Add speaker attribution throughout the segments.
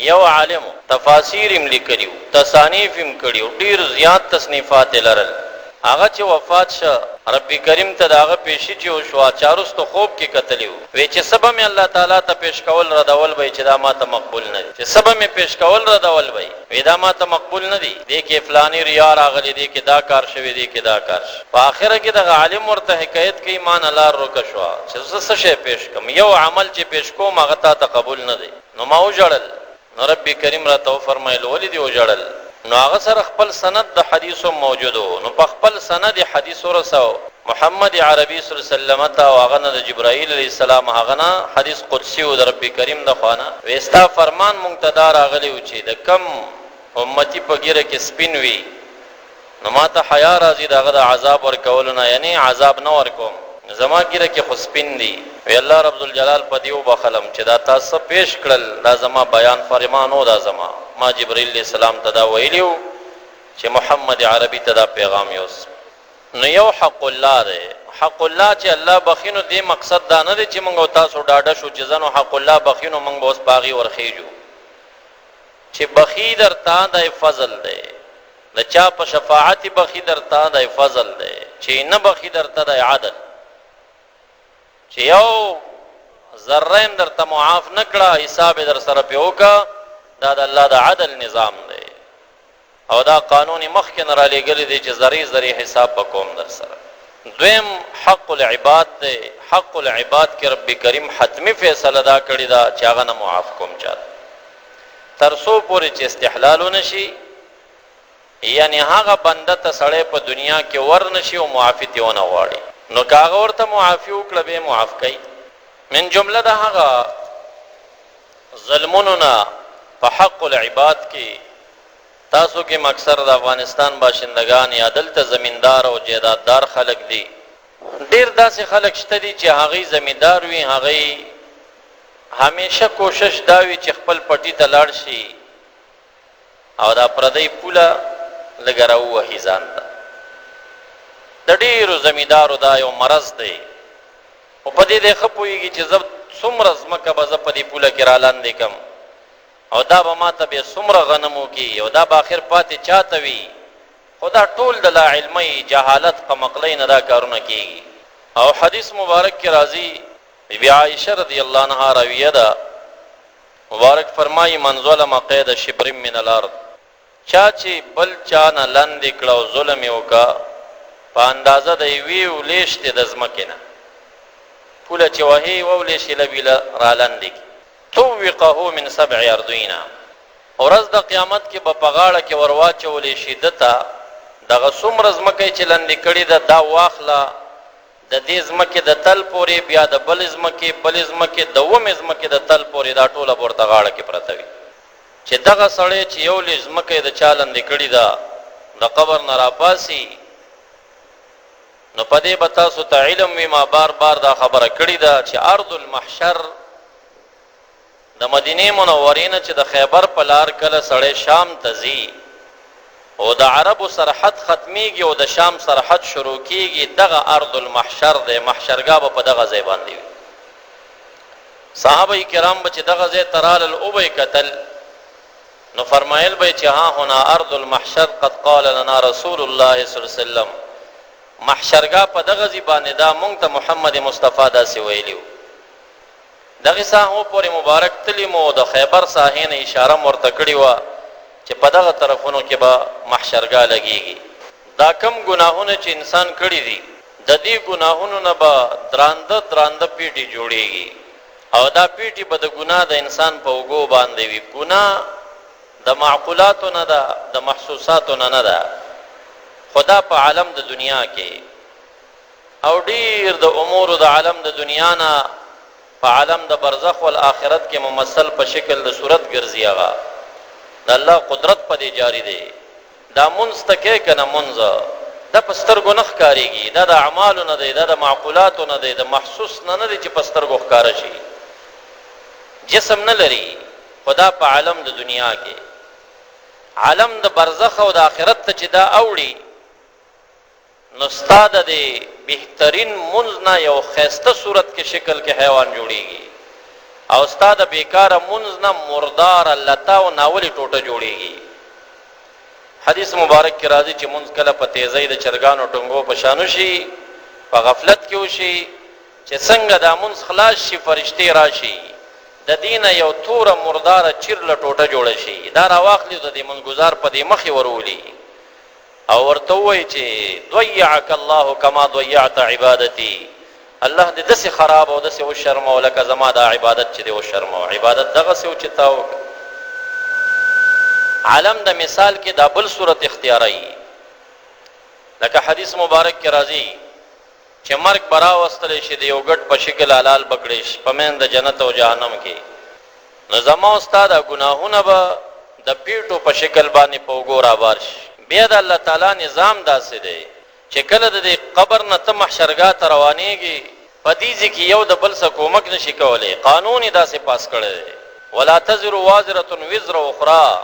Speaker 1: یو عالم تفاسیر هم لیکلیو، تصانیف هم کړیو، ډیر زیات تصنیفات لرل. هغه چې وفات شه رب کریم ته داغه پیشي چې وشو چارستو خوب کې کتلیو، وی چې سبا مې الله تعالی ته پیش کول ردول وی چې دا ما ته مقبول نه دي، چې سبا مې پیش کول ردول وی دا ما ته مقبول نه دي، دې کې فلانی ریا راغلی، دې کې دا کار شوی، دې کې دا کار شوی. په اخره کې د عالم ورته حکایت کوي مان الله روکه شو چې څه شی پیش کوم، یو عمل چې پیش کوم هغه ته قبول نه دی. نو ما وجړل، نو رب کریم راته فرمایل ولې دی وجړل؟ نو هغه سره خپل سند د حدیثو موجودو، نو په خپل سند حدیث ورسو محمد عربي صلی الله علیه وسلم ته، او هغه نه د جبرائیل علیه السلام، هغه نه حدیث قدسی او د رب کریم د خوانه وستا فرمان مقتدا راغلی و چې د کم امتی په ګیره کې سپین وي نو ماته حیا راځي دغه د عذاب ورکولونه، یعنی عذاب نه ورکوم، زما ګیره کې خو سپین دي. وی الله رب الجلال په دیو بخلم چې دا تاسو پیش کړل، دا زما بیان فرمانو، دا زما ما جبرائیل علیہ السلام ته دا ویلیو چې محمد عربي ته دا پیغام یوس. نو یو حق الله دی، حق الله چې الله بخینو، دې مقصد دا نه دی چې موږ تاسو ډاډه شو چې زنو حق الله بخینو موږ اوس باغی ورخیجو، چې بخی درته د فضل دی، د چا په شفاعت بخی درته د فضل دی، چې نه بخی درته د عدل، چې یو ذره درته معاف نکړه حساب در سره پیوکا، دا د الله د عدل نظام دی او دا قانون مخکې نه را لېږلی دی چې ذرې ذرې حساب بکوم در سره. دویم حق العباد دی، حق العباد کې رب کریم حتمی فیصله دا کړې ده چې هغه نه معاف کوم چاته تر څو پورې چې استحلال ونشي، یعنی هغه بنده ته سړی په دنیا کې ور نشي او معافي ترې ونه غواړي، نو که هغه ورته معافي وکړه به یې معاف کوي. من جمله د هغه ظلمونو نه په حق العباد کې تاسو کې اکثر د افغانستان باشندگان یا دلته زمیندار او جیداددار خلک دي، ډیر داسې خلک شته دي چې هغه زمیندار وي، هغه همیشه کوشش دا وي چې خپل پټي ته لاړ شي او دا پردی پوله لږه راووهي ځان ته. د ډیرو زمیندارو دا یو مرض دی، او په دې دی ښه پوهېږي چې زه څومره ځمکه به زه په دې پوله کې رالاندې کړم او دا به ما ته بیا څومره غنم وکړي او دا به آخر پاتې چاته وي. خو دا ټول د لا علمۍ جهالت په مقلۍ نه دا کارونه کېږي. او حدیث مبارک کې راځي، بی عائشه رضی الله عنها راویه ده، مبارک فرمایي من ظلم قید شبر من الارض، چا چې بل چا نه لاندې کړه او ظلم یې وکړه په اندازه د یوې ولیشتې د ځمکې نه، پوله چې وهي وولیشې لبیله رالاندې کړي، توقه من 7 ارضین، ورځ د قیامت کې به په غاړه کې ورواچولی شي ده ته دغه څومره ځمکه چې لاندې کړې ده دا واخله د دې ځمکې د تل پورې، بیا د بلې ځمکې د اومې ځمکې د تل پورې، دا ټوله به ورته غاړه کې پرته وي. چې دغه سړی چې یو لږ ځمکه یې د چا لاندې کړې ده د قبر نه راپاسي، نو په دې به تاسو ته علم وي، ما بار بار دا خبره کړې ده چې ارض المحشر د مدینې منورې نه چې د خیبر په لار کله سړی شام ته ځي او د عربو سرحد ختمیږي او د شام سرحد شروع کیږي، دغه ارض المحشر دی، محشرګاه به په دغه ځای باندې وي. صحابه کرام به چې دغه ځای ته رالل او به یې کتل نو فرمایل به چې ها هنا ارض المحشر قد قال لنا رسول الله صلی الله علیه وسلم، محشرګاه په دغه ځای باندې دا مونږ ته محمد مصطفی داسې ویلي و. دغه ساحو پورې مبارک تلی مو د خیبر ساحې نه اشاره ورته کړې وه چې په دغه طرفونو کې به محشرګاه لګېږي. دا کم ګناهونه چې انسان کړي دي د دې ګناهونو نه به درانده درانده پیټي جوړېږي او دا پیټي به د ګناه د انسان په اوږو باندې وي. ګناه د معقولاتو نه ده، د محسوساتو نه ده، خدا په عالم د دنیا کې او ډیر د امور د عالم د دنیا نه په عالم د برزخ والآخرت کې ممثل په شکل د صورت ګرځي. هغه د الله قدرت په دې جاری دی. دا منځ تکې کنه منځ دا په سترګو نه ښکارېږي، دا د اعمالو نه دی، دا د معقولاتو نه دی، د محسوس نه دی چې په سترګو ښکاره شي. جسم نه لري، خدا په عالم د دنیا کې عالم د برزخ او د آخرت ته چې دا اوړي نو ستا د دې بهترین منځ نه یو ښایسته صورت کې شکل کې حیوان جوړېږي او استاد بیکاره منځ نه مردار لتا او ناولي ټوټه جوړیږي. حدیث مبارک کې راځي چې منځ کله په تیزی د چرګانو ټنګو په شانو شي، په غفلت کې وشي، چې څنګه دا منځ خلاص شي فرشتي راشي د دینه یو توره مرداره چیرله ټوټه جوړه شي، دا راواخلي د دې منځګزار په دې مخې ورولي او ورته ووایي چې ضیعک الله کما ضیعت عبادتي، الله دې داسې خراب او داسې وشرمو لکه زما دا عبادت چې دې وشرمو. عبادت دغسې و چې تا وکړه. عالم د مثال کې دا بل صورت اختیاروي، لکه حدیث مبارک کې راځي چې مرګ به راوستلی شي د یو ګډ په شکل حلال بکړی شي په مین د جنت او جهنم کې، نو زما او ستا دا ګناهونه به د پیټو په شکل باندې په اوږو رابار شي. بیا د الله تعالی نظام داسې دی چې کله د دې قبر نه ته محشرګاه ته روانېږي، په دې ځای کې یو د بل څه کومک نشي کولی، قانون یې داسې پاس کړی دی ولا تزر وازرة وزر اخرى،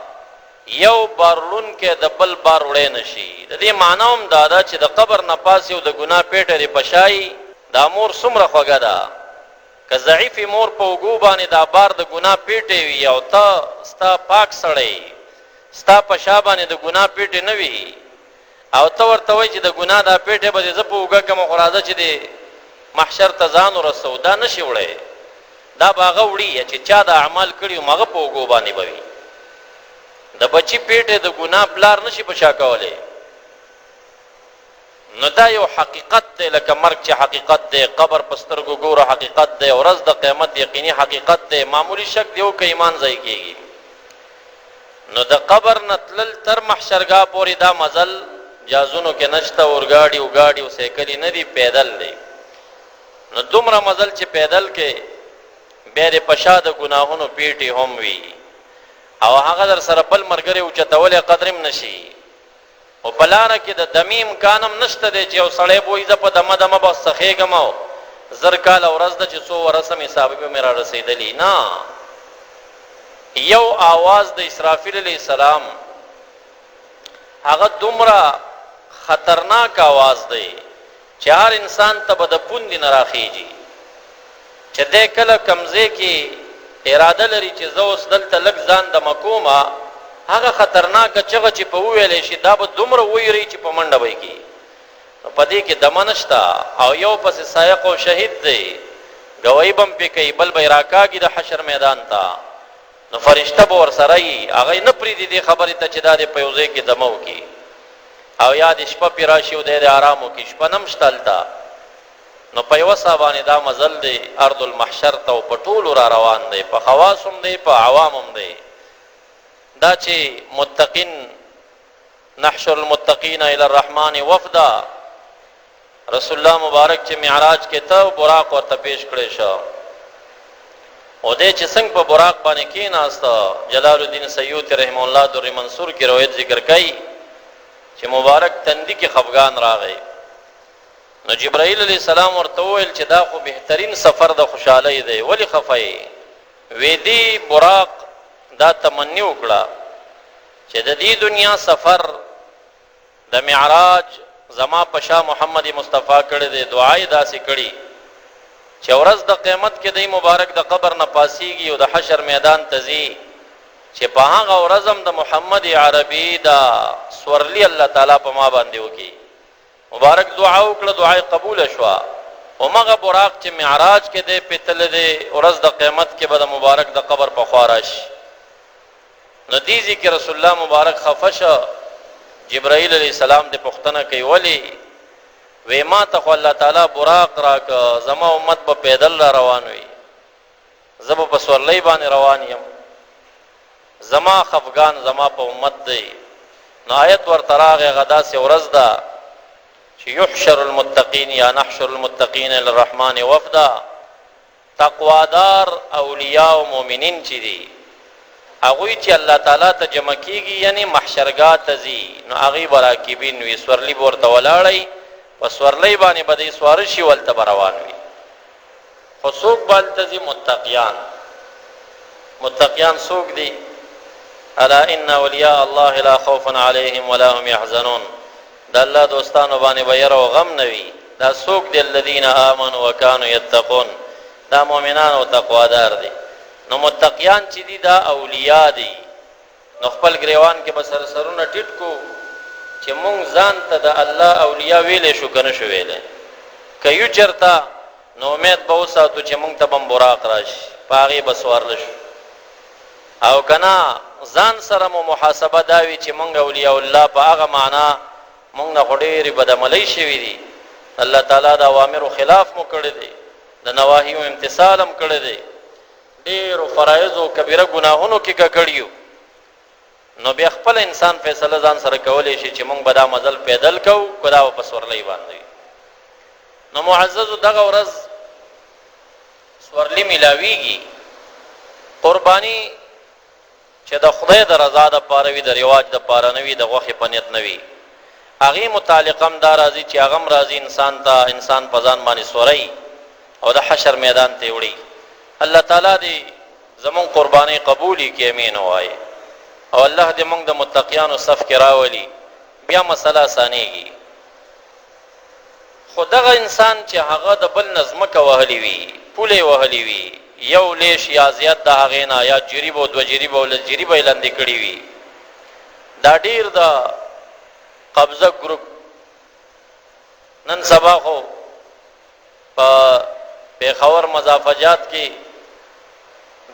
Speaker 1: یو بارلون کې د بل بار وړی نشي. د دې معنا هم دا ده چې د قبر نه پاس یو د ګناه پیټه دې پشایي، دا مور څومره خوږه ده، که ضعیفې مور په اوږو باندې دا بار د ګناه پیټې وي او ته ستا پاک سړی ستا په شا باندې د ګناه پیټې نه وي او ته ورته وایي چې د ګناه دا پیټې به دې زه په اوږه کړم خو راځه چې دې محشر ته ځان ورسو، دا نشي وړی، دا به هغه وړي چې چا دا اعمال کړي وم هغه په اوږو باندې به وي. د بچی پیټه د ګناه پلار نشي پشا کولی. نو دا یو حقیقت دی لکه مرګ چې حقیقت دی، قبر په سترګو ګوره حقیقت دی، ورځ د قیامت یقیني حقیقت دی، معمولی شک دی او که ایمان ځای کېږي. نو د قبر نه تلل تر محشرګاه پورې دا مزل جازونو کې نشته، اورګاډي وګاډي او سیکلي نه دي، پیدل دی. نو دومره مزل چې پیدل کې بیا د په شا د ګناهونو پیټې هم وي او هغه در سره بل ملګری اوچتولی قدر هم نشي، او په لاره کې د دمې امکان هم نشته دی چې یو سړی به وایي زه په دمه دمه به څخېږم او زر کاله ورځ ده چې څو ورسم حسابي به مې را رسېدلي. نه، یو آواز د اسرافیل علیه السلام هغه دومره خطرناک آواز دی چې هر انسان ته به د پوندې نه راخېږي چې دی کله کمزې کې اراده لري چې زه اوس دلته لږ ځان د مکومه، هغه خطرناکه چغه چې په وویلی شي دا به دومره ویری چې په منډه به یې کي. په دې کې دمه نشته او یو پسې سایق او شهید دی، ګوایي به هم پې کوي، بل به یې راکاږي د حشر میدان ته، نو فرشته به ورسره یي، هغه یې نه پرېږدي دې خبرې ته چې دا دې په یو ځای کې دمه وکړي او یا دې شپه پې راشي او دی دې ارام وکړي، شپه نه هم شته هلته. نو په یوه سا باندې دا مزل دی ارض المحشر ته او په ټولو را روان دی، په خواص هم دی په عوام هم دی. دا چې متقین نحشر المتقین الی الرحمن وفدا، رسول الله مبارک چې معراج کې ته براق ورته پیش کړی شو او دی چې څنګه په براق باندې کېناسته، جلال الدین سیوطي رحمه الله در منصور کې روایت ذکر کوي چې مبارک تندي کې خفګان راغی، نو جبرائیل علیہ السلام ورته وویل چې دا خو بهترین سفر د خوشحالۍ دی، ولې خفه وی دی براق دا تمنی وکړه چې د دې دنیا سفر د معراج زما پشا محمد مصطفی کړی دی، دعای داسې کړي چې ورځ د قیامت کې دی مبارک د قبر نه پاسیږي او د حشر میدان ته ځي چې په هغه ورځ هم د محمد عربي دا سورلی الله تعالی په ما باندې وکړي. مبارک دعا وکړه، دعای قبول شوه، او مغه براق چې معراج کې دی پتل دی ورځ د قیامت کې به د مبارک د قبر په خوا راشي. نو دې ځای کې رسول الله مبارک خفه شه، جبرائیل علیہ السلام دې پوښتنه کوي ولې؟ وی ما ته خو الله تعالی براق راکه، زما امت به پیدل را روان وي، زه به په سورلۍ باندې روان یم، زما خفګان زما په امت دی. نو آیت ورته راغی هغه داسې ورځ ده چې یحشر المتقین یا نحشر المتقین الی الرحمن وفدا، تقوادار اولیاء او مؤمنین چې دي هغوی چې الله تعالی ته جمع کېږي یعنی محشرګاه ته ځي، نو هغوی به راکبین وي، سورلي به ورته ولاړی، په سورلۍ باندې به دی سواره شي ولته به روان وي. خو څوک به هلته ځي؟ متقیان. متقیان څوک دي؟ الا ان اولیاء الله لا خوف علیهم ولا هم یحزنون، د الله دوستانو باندې به یره او غم نه وي. دا څوک دي؟ الذین آمنوا وکانوا یتقون، دا مؤمنان او تقوادار دي. نو متقیان چې دي دا اولیاء دي. نو خپل گریوان کې بسر سرونه ټیټ کو چې مونږ ځان ته د الله اولیاء ویلې شو کنه شو ویلې کيو چرتا نو امید به وساتو چې مونږ ته بم براق راشي پاغي بسوارل شو او کنا ځان سره مو محاسبه داوي چې مونږ اولیاء الله په هغه معنا مونږ نه غډېری بدعملي شوی دي الله تعالی د اوامر خلاف مو کړی دي د نواهی او امتثال هم کړی دي ډېر فرایض او کبیره ګناهونو کې کړیو نو بیا خپل انسان فیصله ځان سره کولای شي چې مونږ به دا مزل پیدل کو کدا په سورلۍ باندې نو معزز دغه ورځ سورلی ملاویږي قربانی چې د خدای د رضا د پاره وي د رواج د پاره نه وي د غوښې په نیت نه وي هغې متعلق هم دا راځي چې هغه هم راځي انسان ته انسان په ځان باندې سوری او د حشر میدان ته وړي الله تعالی دې زمون قربانی قبولی کې امین وایي او الله دې موږ د متقیانو صف کې راولي بیا مسله ثانیږي خو دغه انسان چې هغه د بل نظمکه وهلی وي پولې وهلی وي یو لیش یا زیات د هغې نه یا جریب او دوه جریب او لس جریب یې لاندې کړي وي دا ډېر د قبضه ګروپ نن سبا خو په پیښور مضافجات کې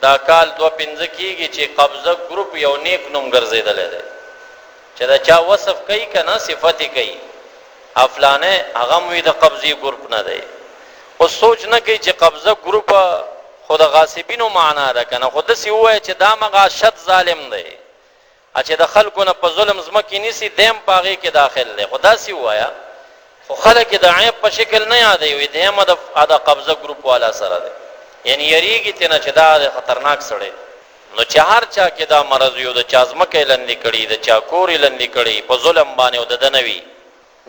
Speaker 1: دا کال 2-5 کېږي چې قبضه ګروپ یو نیک نوم ګرځېدلی دی چې دا چا وصف کوي که نه صفت کوي افلانه هغه موی د قبضې ګروپ نه دی اوس سوچ نه کوي چې قبضه ګروپ خو د غاصبینو معنا ده که نه خو داسې ووایه چې دا مغه شد ظالم دی چې د خلکو نه په ظلم ځمکې نیسي دیم په هغې کې داخل دی خو داسې ووایه خو خلک د عیب په شکل نه یادوي وي دیم د قبضه ګروپ والا سره دی یعنی یریږي تېنه چې دا خطرناک سړی نو چې هر چا کې دا مرض وي او د چا ځمکه یې لندې کړي د چا کور یې لندې کړي په ظلم باندې او د ده نه وي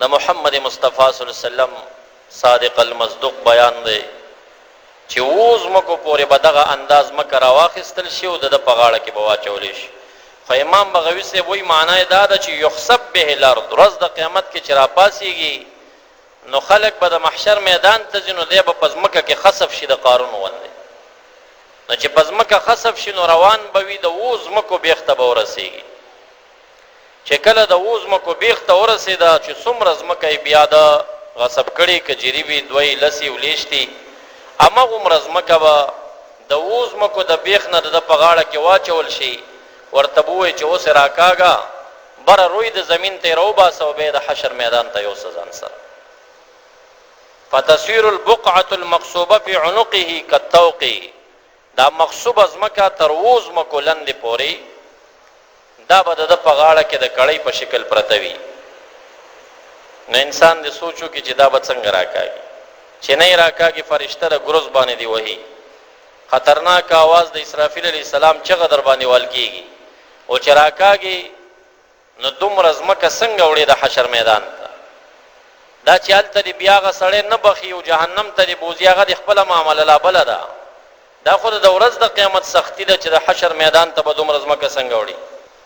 Speaker 1: د محمد مصطفی صلی الله علیه وسلم صادق المصدوق بیان دی چې اوو ځمکو پورې به دغه انداز ځمکه راواخیستل شي او د ده په غاړه کې به واچولی شي خو امام بغوي صاحب وایي معنا یې دا ده چې یخسب به الارض ورځ د قیامت کې چې راپاسېږي نو خلک به د محشر میدان ته ځي نو دی به په ځمکه کې خسف شي د قارون غوندې نو چې په ځمکه خسف شي نو روان به وي د اوو ځمکو بیخ ته به ورسېږي چې کله د اوو ځمکو بیخ ته ورسېده چې څومره ځمکه یې بیا د غصب کړي که جریبي دوی لسي ولیشتي هماغومره ځمکه به د اوو ځمکو د بیخ نه د ده په غاړه کې واچول شي ورته به ووایي چې اوس یې راکاږه بره روی د زمین ته یې راوباسه او بیا د حشر میدان ته یوسه ځان سره فتصویر البقعة المقصوبه في عنقه كالطوق دا مقصوبه ځمکه تر اوو ځمکو لندې پورې دا به د ده په غاړه کې د کړۍ په شکل پرته وي نو انسان دې سوچو کې چې دا به څنګه راکاږي چې نه یې راکاږي فرشته د ګروز باندې دی وهي خطرناک آواز د اسرافیل علیه السلام چغه در باندې وال کېږي او چې راکاږي نو دومره ځمکه څنګه وړي د حشر میدان ته دا چې هلته دې بیا هغه سړی نه بخي او جهنم ته دې بوځي هغه د خپله معامله لا بله ده دا خو د ورځ د قیامت سختی ده چې د حشر میدان ته به دومره ځمکه څنګه وړي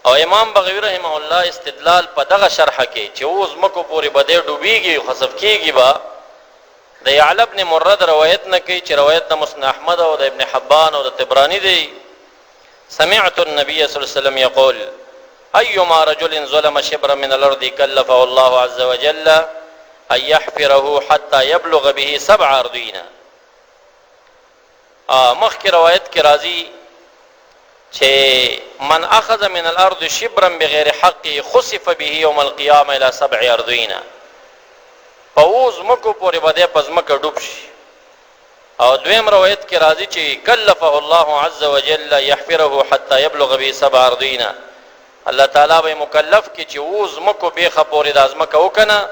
Speaker 1: او امام بغوی رحمه الله استدلال په دغه شرحه کې چې اوو ځمکو پورې به دی ډوبېږي خسف کېږي به د یعلا ابن مرد روایت نه کوي چې روایت د مسند احمد او د ابن حبان او د طبراني دی سمعت النبي صلی الله علیه وسلم یقول ایما رجل ظلم شبرا من الارض کلفه الله عز وجل ان يحفره حتى يبلغ به 7 أرضين مخکې روایت کې راځي چې من اخذ من الارض شبرا بغیر حق خسف به يوم القيامه الى 7 أرضين په اوو ځمکو پورې به دی په ځمکه ډوب شي او دویم روایت کې راځي چې کلفه الله عز وجل يحفره حتى يبلغ به 7 أرضين الله تعالی به مکلف کې چې اوو ځمکو بیخه پورې دا ځمکه وکنه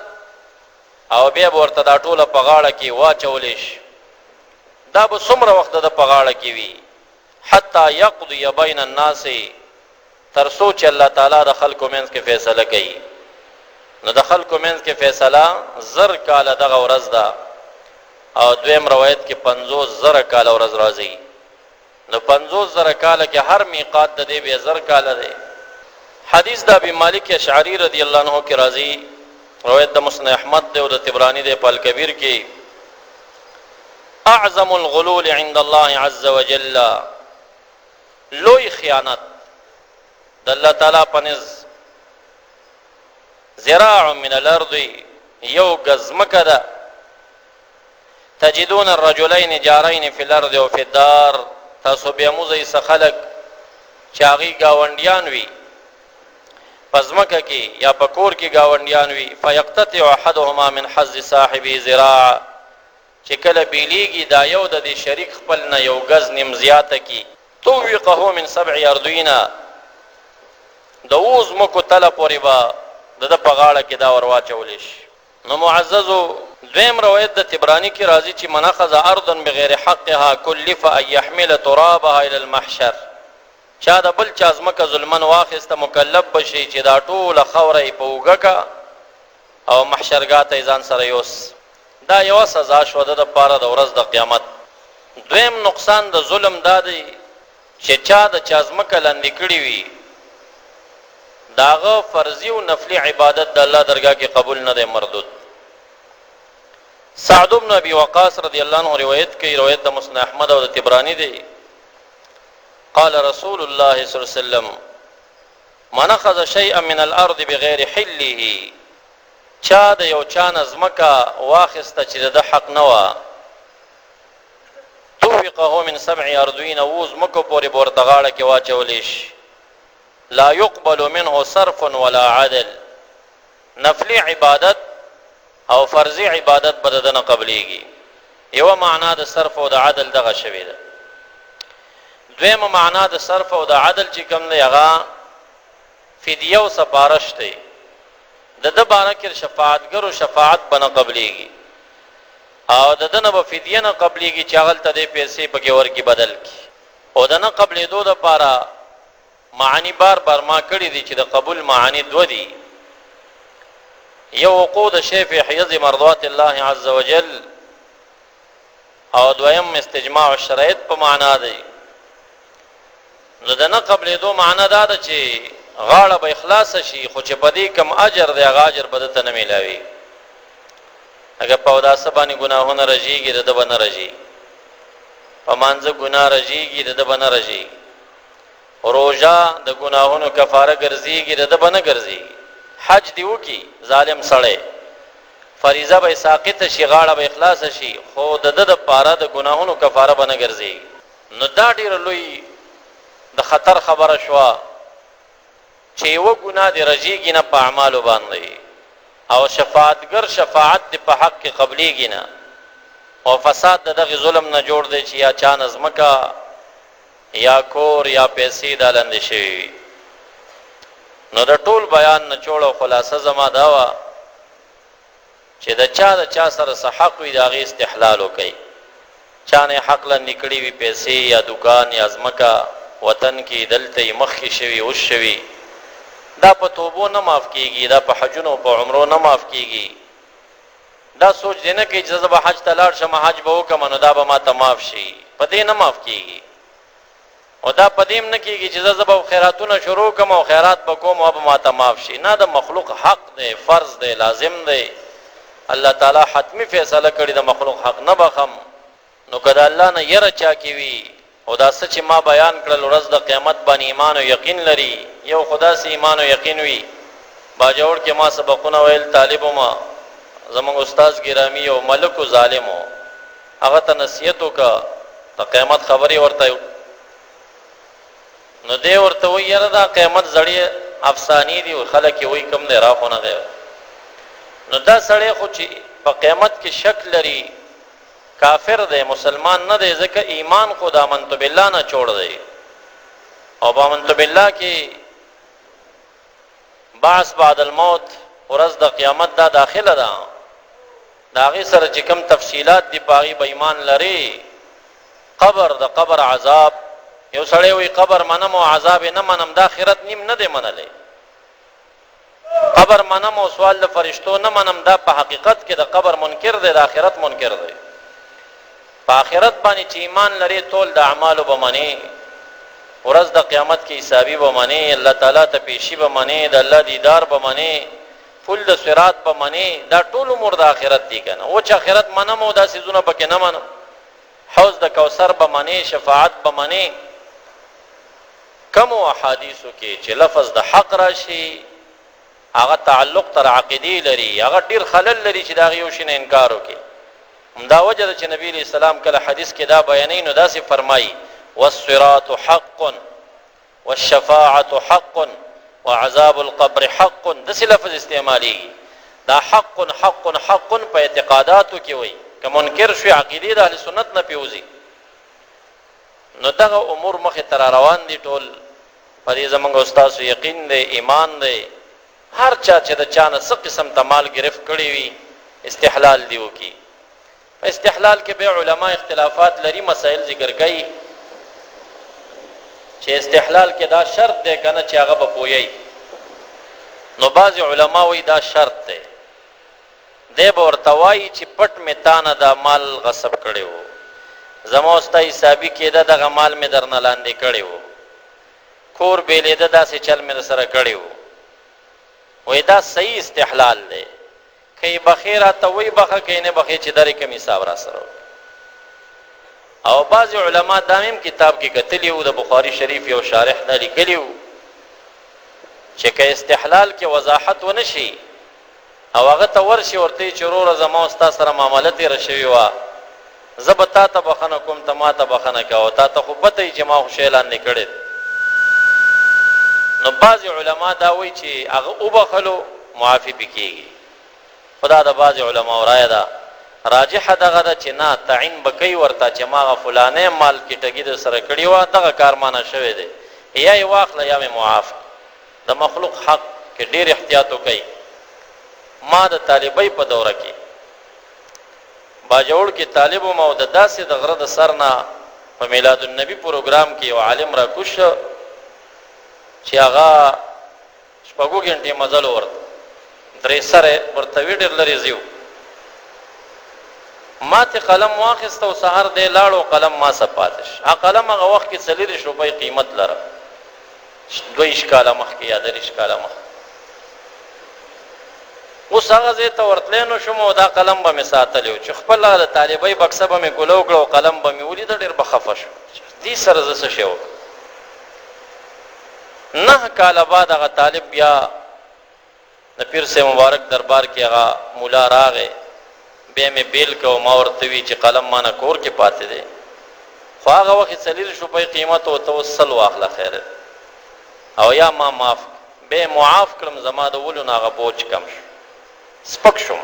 Speaker 1: او بیا به ورته دا ټوله په غاړه کې واچولی شي دا به څومره وخت د په غاړه کې وي حتی یقضی بین الناس تر څو چې الله تعالی د خلکو منځ کې فیصله کوي نو د خلکو منځ کې فیصله 1000 کاله دغه ورځ ده او دویم روایت کې 50,000 کاله ورځ راځي نو 50,000 کاله کې هر میقات د دې بیا 1000 کاله دی حدیث د ابي مالک اشعری رضی الله عنه کې راځي روایت د مسند احمد دی او د طبرانی دی په الکبیر کې اعظم الغلول عند الله عز وجل لوی خیانت د الله تعالی پنځ ذراع من الارض یو گزمکه ده تجدون الرجلين جارين في الارض وفي الدار تاسو بیا موزي سخلق چاغي گاونډیان وي پزمکه کې یا پکور کې گاونډیان وي فيقتطع احدهما من حظ صاحبه ذراع چې کله بیلیږي دا یو د دې شریک خپل نه یو غز نیم زیاته کی توقه من 7 اردوینا د اوز مکو تله پورې با د په غاړه کې دا ورواچول شي. نو معززو دویم روایت د تبرانی کی راضی چې من اخذ ارضا بغیر حقها کلف ان يحمل ترابها الى المحشر چا د بل چا ځمکه ظلمن واخسته مکلف بشي چې دا ټوله خوره په وګه او محشرګاه ته ځان سره یوس. دا یو سزا شو د پاره د ورځ د قیامت. دویم نقصان د ظلم دادی چې چا د چا ځمکه لاندې کړی وي داغه فرضی او نفلی عبادت د الله درگاه کې قبول نه دی مردود. سعد بن ابي وقاص رضی الله عنه روایت کوي روایت د مسند احمد او د تبرانی دی قال رسول الله صلی الله علیه وسلم من اخذ شيئا من الارض بغیر حله چا د یو چا نظمکه واخسته چې د حق نه و توقه من 7 اردوین وز مکو پورې بورتغاړه کې واچولیش لا يقبل منه صرف ولا عدل نفلی عبادت او فرضی عبادت بددنه قبليږي. یو معنا د صرف او د عدل دغه شوی ده. دویمه معنا د صرف او د عدل چې کوم دی هغه فدیه او سفارش دی. د باره کې شفاعتګر او شفاعت بنه قبليږي او د دنه په فدیه نه قبليږي چې هغه ته د پیسې په کې ورکی بدل کی او د نه قبلې دوه د پاره معانی بار بار ما کړی دي چې د قبول معانی دو دي. یو وقود شی فی حیز مرضات الله عز وجل او دویم استجماع الشرایط په معنا دی. نو د نه قبلې دو معنا دا ده چې غاړه به اخلاص شي خو چې پدې کم اجر دی هغه اجر بده ته نه ملاوي. اگر په داسه باندې ګناهونه رجیږي د بنه رجی په مانځه ګناه رجیږي د بنه رجی روزه د ګناهونو کفاره ګرځيږي د بنه ګرځي حج دیو کی ظالم سړی فریضه به ساقط شي غاړه به اخلاص شي خو د پاره د ګناهونو کفاره بنه ګرځي. نو دا ډیر لوی د خطر خبره شو چې یو ګناه دی رجیږي نه په اعمالو باندې او شفاعتګر شفاعت دی په حق کې قبليږي نه او فساد دغه ظلم نه جوړ دی چې یا چا نظمکا یا کور یا پیسې دالند شي. نو د ټول بیان نه چوړو خلاصه زما داوا چې د چا سره صح حق وي دا غي استحلال وکي. چا نه حق لنی کړي وي پیسې یا دکان یا ازمکا وطن کې دلته مخ شوي او شوي دا په توبو نه معاف کیږي دا په حجونو په عمرو نه معاف کیږي. دا سوچ دینه کې چې زب حج تلاړ شم حج به وکم نو دا به ما ته معاف شي په دې نه معاف کیږي او دا پدیم نه کیږي چې زب خیراتونه شروع کوم او خیرات بکوم او به ما ته معاف شي. نه د مخلوق حق دی فرض دی لازم دی الله تعالی حتمی فیصله کړی د مخلوق حق نه بخم. نو کله الله نه یره چا کی وی او دا سچ ما بیان کړل ورځ د قیامت باندې ایمان او یقین لري یو خدا سي ایمان او یقین وی باجوړ کې ما سبقونه ویل طالب ما زموږ استاد ګرامی او ملک او ظالمو هغه ته نصیحت وکړه د قیامت خبري ورته نو دې ورته وی یره دا قیامت زړی افسانی دی او خلک وی کم نه راخونه غو. نو دا سړی خو چې په قیامت کې شک لري کافر دی مسلمان نه دی ځکه ایمان خدا منت بالله نه چھوڑ دی او بامنت بالله کې بعث بعد الموت ورځ د قیامت دا داخله ده دا غي سره چې کوم تفصيلات دی پاغي به ایمان لري. قبر د قبر عذاب یو سړی وی قبر منم او عذاب نه منم د آخرت نیم نه دی منلې. قبر منم او سوال د فرشتو نه منم دا په حقیقت کې د قبر منکر دی د آخرت منکر دی. په آخرت باندې چې ایمان لري ټول د اعمالو به منی ورځ د قیامت کې حسابي به منی الله تعالی ته پیشي به منی د الله دیدار به منی فل د صراط به منی دا ټول امور د آخرت دي کنه. او چې آخرت منم او دا سيزونه پکې نه منم حوض د کوثر به منی شفاعت به منی کم احادیثو کې چې لفظ د حق راشي هغه تعلق تر عقیدې لري، هغه ډیر خلل لري چې دا یو شی نه انکار وکړي. همدا وجه ده چې نبی علیہ السلام کله حدیث کې دا بیانوي نو داسې فرمایي والصراط حق والشفاعة حق وعذاب القبر حق، داسې لفظ استعمالي. دا حق حق حق په اعتقاداتو کې وي، که منکر شوي عقیدې د اهل سنت نه پیوزي نو دغه امور مخې ته روان دي. ټول په دې زموږ استاسو یقین دی، ایمان دی. هر چا چې د چا نه څه قسم ته مال ګرفت کړی وي استحلال دی وکړي. په استحلال کې به علما اختلافات لري، مسائل ذکر کوي چې استحلال کې دا شرط دی کنه چې هغه به پوي. نو بعض علما وایي دا شرط دی، دی به ورته وایي چې پټ مې تانه دا مال غصب کړی و، زما ستا حسابي کېده دغه مال مې درنه لاندې کړی و، کور بیلېده داسې چل مې سره کړی و. وایي دا صحیح استحلال دی، که یې بخې راته وایي بخه، که یې نه بخې چې درې کم حساب را سره. او بعض علما دا هم کتاب کې کتلی وو، د بخاري شریف یو شارح دا لیکلی وو چې که استحلال کې وضاحت ونه شي او هغه ته ورشي ورته چې وروره زما ستا سره معامله تېره شوې وه، زه به تا ته بخښنه کوم، ته ما ته بخښنه کوه، تا ته خو پته وي چې ما خو شی لاندې کړی. نو بعض علما دا وایي چې هغه وبخلو معافي پې کېږي. خدا د بعض علماو رایه ده، راجحه دغه ده چې نه تعین به کوي ورته چې ما هغه فلانې مال کې ټګي در سره کړې وه، دغه کار مانه شوی دی، یا یې واخله یا مې معاف. د مخلوق حق کې ډېر احتیاط وکړي. ما د طالبۍ په دوره کې باجوړ کې طالب وم او د داسې د غره د سر نه په میلاد النبي پروګرام کې یو عالم را کوش چې هغه شپږو ګنټې مزل ورته درې سره ورته وي ډېر لرې ځي. ما ته قلم واخیسته او سهار دی لاړو قلم ما څه پاتې شو. هغه قلم هغه وخت کې 40 روپۍ قیمت لره، 2 کاله مخکې یا 3 کاله مخکې. اوس هغه ځای ته ورتلی نو شوم او دا قلم به مې ساتلی و چې خپله د طالبۍ بکسه به مې ګلو کړه او قلم به مې ولیده، ډېر به خفه شو دې سره زه څه شی وکړم. 9 کاله بعد هغه طالب بیا د پیر صاحب مبارک دربار کې هغه مولا راغی، بیا مې بیل که او ما ورته وي چې قلم ما نه کور کې پاتې دی، خو هغه وخت 40 روپۍ قیمت و، ته اوس 100 واخله خیر او یا ما معاف. بیا معاف کړم، زما د ولو نه هغه بوج کم شو، سپک شوم.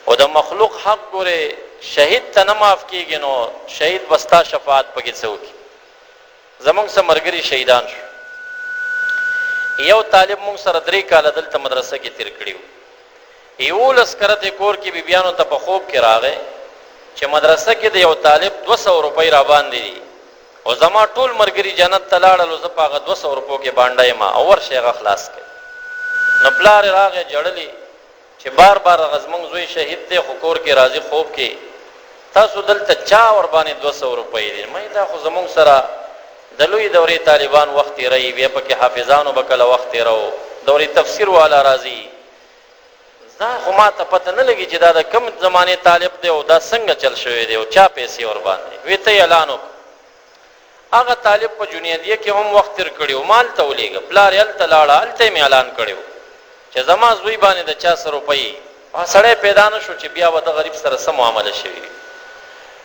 Speaker 1: او د مخلوق حق ګورې شهید ته نه معاف کېږي نو شهید به ستا شفاعت پکې څه وکړي. زمونږ څه ملګري شهیدان شو. یو طالب مونږ سره 3 کاله دلته مدرسه کې تیر کړي وو. 11 کرته کور کې بیبیانو ته په خوب کې راغی چې مدرسه کې د یو طالب 200 روپۍ را باندې دي او زما ټول مرګري جنت ته لاړل، زه په هغه 200 روپو کې باندې ما او ورشه هغه خلاص کړ. نو پلار راغی جړلی چې بار بار غزمنګ زوی شهید دی خو کور کې راځي خوب کې، تاسو دلته چا ور باندې 200 روپۍ دي؟ مې دا خو زمونږ سره د لوی دورې طالبان وخت رہی، بیا پکې حافظانو بکله وخت راو، دورې تفسیر والا راځي. دا خو ما ته پته نه لګي چې دا د کم زمانه طالب دی او دا څنګه چل شوی دی او چا پیسې ور باندې وی ته اعلان وکړه. هغه طالب په جنیدیه کې هم وخت تیر کړی او مال ته ولېږه، پلار یې هلته لاړه، هلته مې اعلان کړی چې زما زوی باندې د چا 100 روپۍ. سړی پیدا نه شو چې بیا به د غریب سره څه معامله شوي.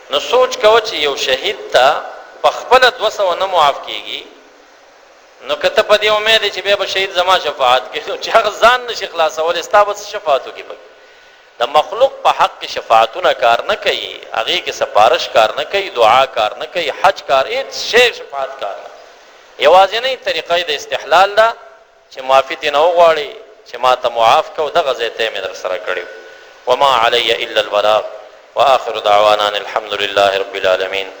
Speaker 1: نو سوچ کوه چې یو شهید ته په خپله 200 نه معاف کېږي، نو که ته په دې امید چې بیا به شهید زما شفاعت کوي چې هغه ځان نشي خلاصولی، ستا به څه شفاعت وکړي؟ د مخلوق په حق کې شفاعتونه کار نه کوي، هغې کې سپارش کار نه کوي، دعا کار نه کوي، حج کار، هېڅ شی شفاعت کار نه. یوازینۍ طریقه یې د استحلال ده چې معافي ترې نه وغواړي چې ما ته معاف کو، دغه ځای ته یې مې در سره کړی. وما علی الا البلاغ واخر دعوانا الحمد لله رب العالمین.